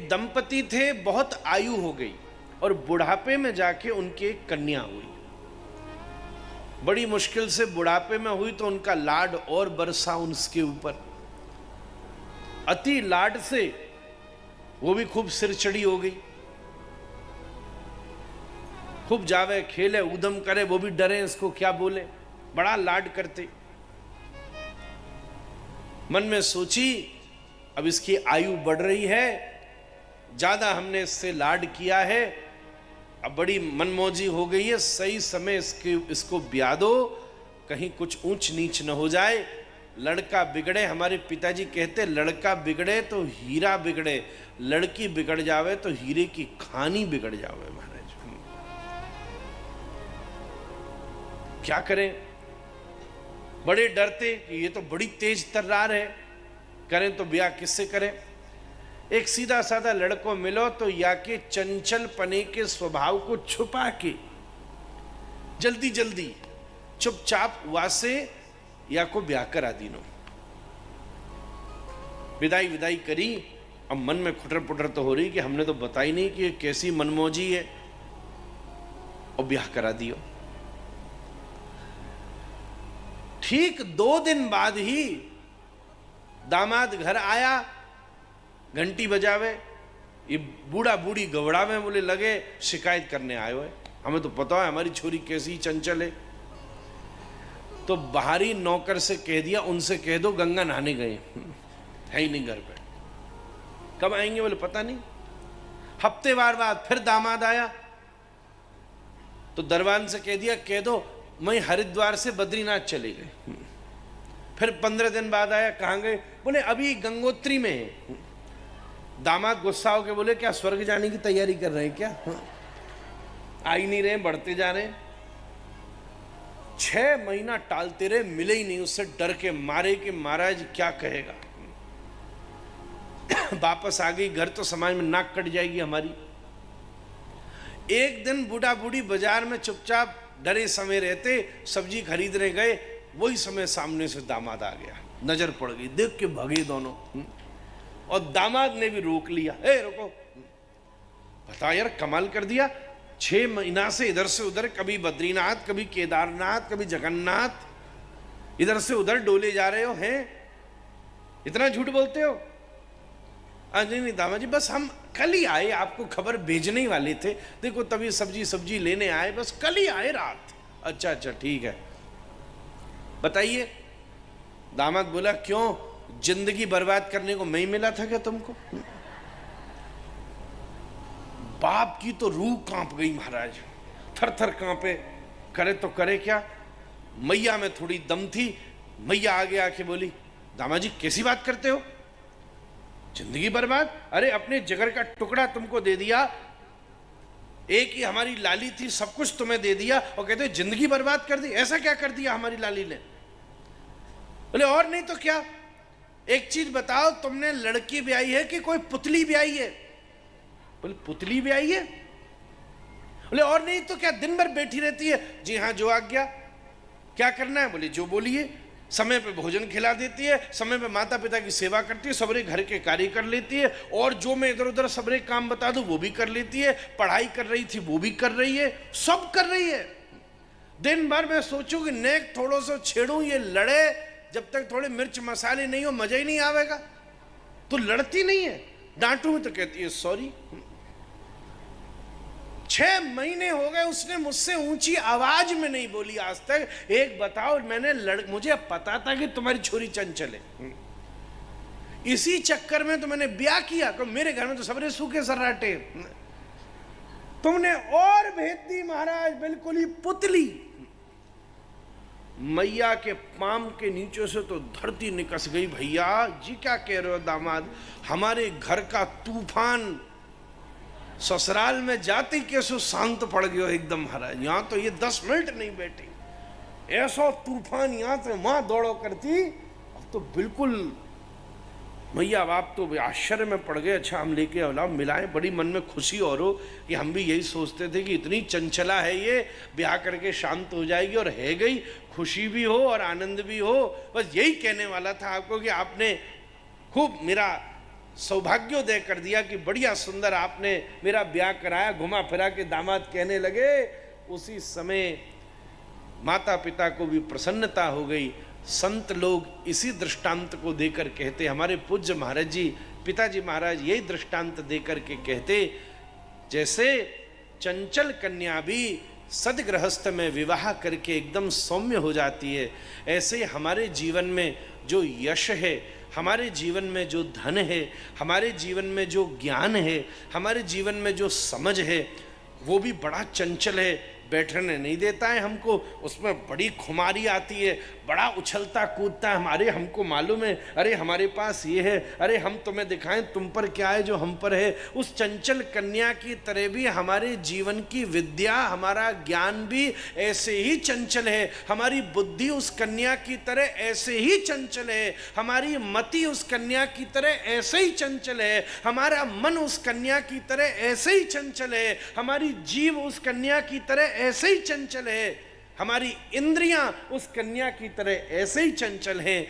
दंपति थे, बहुत आयु हो गई और बुढ़ापे में जाके उनकी एक कन्या हुई। बड़ी मुश्किल से बुढ़ापे में हुई तो उनका लाड और बरसा उसके ऊपर। अति लाड से वो भी खूब सिर चढ़ी हो गई, खूब जावे खेले उदम करे, वो भी डरे इसको क्या बोले, बड़ा लाड करते। मन में सोची अब इसकी आयु बढ़ रही है, ज्यादा हमने इससे लाड किया है, अब बड़ी मनमौजी हो गई है, सही समय इसको ब्याह दो, कहीं कुछ ऊंच नीच न हो जाए, लड़का बिगड़े। हमारे पिताजी कहते लड़का बिगड़े तो हीरा बिगड़े, लड़की बिगड़ जावे तो हीरे की खानी बिगड़ जावे। महाराज क्या करें, बड़े डरते कि ये तो बड़ी तेज तर्रार है, करें तो ब्याह किससे करें। एक सीधा साधा लड़को मिलो तो या के चंचल पने के स्वभाव को छुपा के जल्दी जल्दी चुपचाप वासे या को ब्याह करा दीनो। विदाई विदाई करी। अब मन में खुटर पुटर तो हो रही कि हमने तो बताई नहीं कि ये कैसी मनमौजी है, और ब्याह करा दियो। ठीक 2 दिन बाद ही दामाद घर आया, घंटी बजावे, ये बूढ़ा बूढ़ी गवड़ावे, बोले लगे शिकायत करने आए हो, हमें तो पता है हमारी छोरी कैसी चंचल है। तो बाहरी नौकर से कह दिया, उनसे कह दो गंगा नहाने गए, है ही नहीं घर पे। कब आएंगे बोले पता नहीं। हफ्तेवार बाद फिर दामाद आया तो दरबान से कह दिया, कह दो मैं हरिद्वार से बद्रीनाथ चले गए। फिर 15 दिन बाद आया, कहाँ गए, बोले अभी गंगोत्री में है। दामाद गुस्सा हो के बोले क्या स्वर्ग जाने की तैयारी कर रहे हैं क्या, आ ही नहीं रहे, बढ़ते जा रहे। 6 महीना टालते रहे, मिले ही नहीं, उससे डर के मारे कि महाराज क्या कहेगा। वापस आ गई घर तो समाज में नाक कट जाएगी हमारी। एक दिन बूढ़ा बूढ़ी बाजार में चुपचाप डरे समय रहते, सब्जी खरीदने गए, वही समय सामने से दामाद आ गया, नजर पड़ गई, देख के भागे दोनों। और दामाद ने भी रोक लिया, ए रुको, बता यार कमाल कर दिया, 6 महीना से इधर से उधर, कभी बद्रीनाथ, कभी केदारनाथ, कभी जगन्नाथ, इधर से उधर डोले जा रहे हो, हैं इतना झूठ बोलते हो। नहीं दामाद जी, बस हम कल ही आए, आपको खबर भेजने ही वाले थे, देखो तभी सब्जी लेने आए, बस कल ही आए रात। अच्छा अच्छा ठीक है, बताइए। दामाद बोला क्यों, जिंदगी बर्बाद करने को मैं ही मिला था क्या तुमको। बाप की तो रूह कांप गई महाराज, थर थर कांपे, करे तो करे क्या। मैया में थोड़ी दम थी, मैया आगे आके बोली, दामाद जी कैसी बात करते हो, जिंदगी बर्बाद, अरे अपने जिगर का टुकड़ा तुमको दे दिया, एक ही हमारी लाली थी, सब कुछ तुम्हें दे दिया, और कहते हो जिंदगी बर्बाद कर दी, ऐसा क्या कर दिया हमारी लाली ने। बोले और नहीं तो क्या, एक चीज बताओ, तुमने लड़की ब्याई है कि कोई पुतली ब्याई है। बोले पुतली ब्याई है। बोले और नहीं तो क्या, दिन भर बैठी रहती है। जी हाँ जो आज्ञा, क्या करना है। बोले जो बोलिए। समय पे भोजन खिला देती है, समय पे माता पिता की सेवा करती है, सबरे घर के कार्य कर लेती है, और जो मैं इधर उधर सबरे काम बता दूं वो भी कर लेती है, पढ़ाई कर रही थी वो भी कर रही है, सब कर रही है। दिन भर मैं सोचूं कि नेक थोड़ो सो छेड़ूं, ये लड़े, जब तक थोड़े मिर्च मसाले नहीं हो मजा ही नहीं आवेगा। तो लड़ती नहीं है, डांटू तो कहती है सॉरी। 6 महीने हो गए उसने मुझसे ऊंची आवाज में नहीं बोली आज तक। एक बताओ, मुझे पता था कि तुम्हारी छोरी चंचल है, इसी चक्कर में तो मैंने ब्याह किया। तो मेरे घर में तो सबरे सूखे सर्राटे, तुमने और भेज दी महाराज, बिल्कुल ही पुतली। मैया के पाम के नीचे से तो धरती निकस गई। भैया जी क्या कह रहे हो दामाद, हमारे घर का तूफान ससुराल में जाते कैसे शांत पड़ गयो एकदम महाराज। यहाँ तो ये 10 मिनट नहीं बैठी, ऐसा तूफान यहाँ से वहां दौड़ो करती। अब तो बिल्कुल मैया बाप तो आश्चर्य में पड़ गए। अच्छा हम लेके औलाद मिलाए, बड़ी मन में खुशी और हो कि हम भी यही सोचते थे कि इतनी चंचला है ये, ब्याह करके शांत हो जाएगी, और है गई, खुशी भी हो और आनंद भी हो। बस यही कहने वाला था आपको कि आपने खूब मेरा सौभाग्योदय कर दिया कि बढ़िया सुंदर आपने मेरा ब्याह कराया। घुमा फिरा के दामाद कहने लगे। उसी समय माता पिता को भी प्रसन्नता हो गई। संत लोग इसी दृष्टांत को देकर कहते, हमारे पूज्य महाराज जी, पिताजी महाराज यही दृष्टांत देकर के कहते, जैसे चंचल कन्या भी सदगृहस्थ में विवाह करके एकदम सौम्य हो जाती है, ऐसे हमारे जीवन में जो यश है, हमारे जीवन में जो धन है, हमारे जीवन में जो ज्ञान है, हमारे जीवन में जो समझ है, वो भी बड़ा चंचल है, बैठने नहीं देता है हमको। उसमें बड़ी खुमारी आती है, बड़ा उछलता कूदता है। हमारे हमको मालूम है, अरे हमारे पास ये है, अरे हम तुम्हें दिखाएं तुम पर क्या है जो हम पर है। उस चंचल कन्या की तरह भी हमारे जीवन की विद्या, हमारा ज्ञान भी ऐसे ही चंचल है। हमारी बुद्धि उस कन्या की तरह ऐसे ही चंचल है। हमारी मति उस कन्या की तरह ऐसे ही चंचल है। हमारा मन उस कन्या की तरह ऐसे ही चंचल है। हमारी जीव उस कन्या की तरह ऐसे ही चंचल है। हमारी इंद्रियां उस कन्या की तरह ऐसे ही चंचल हैं।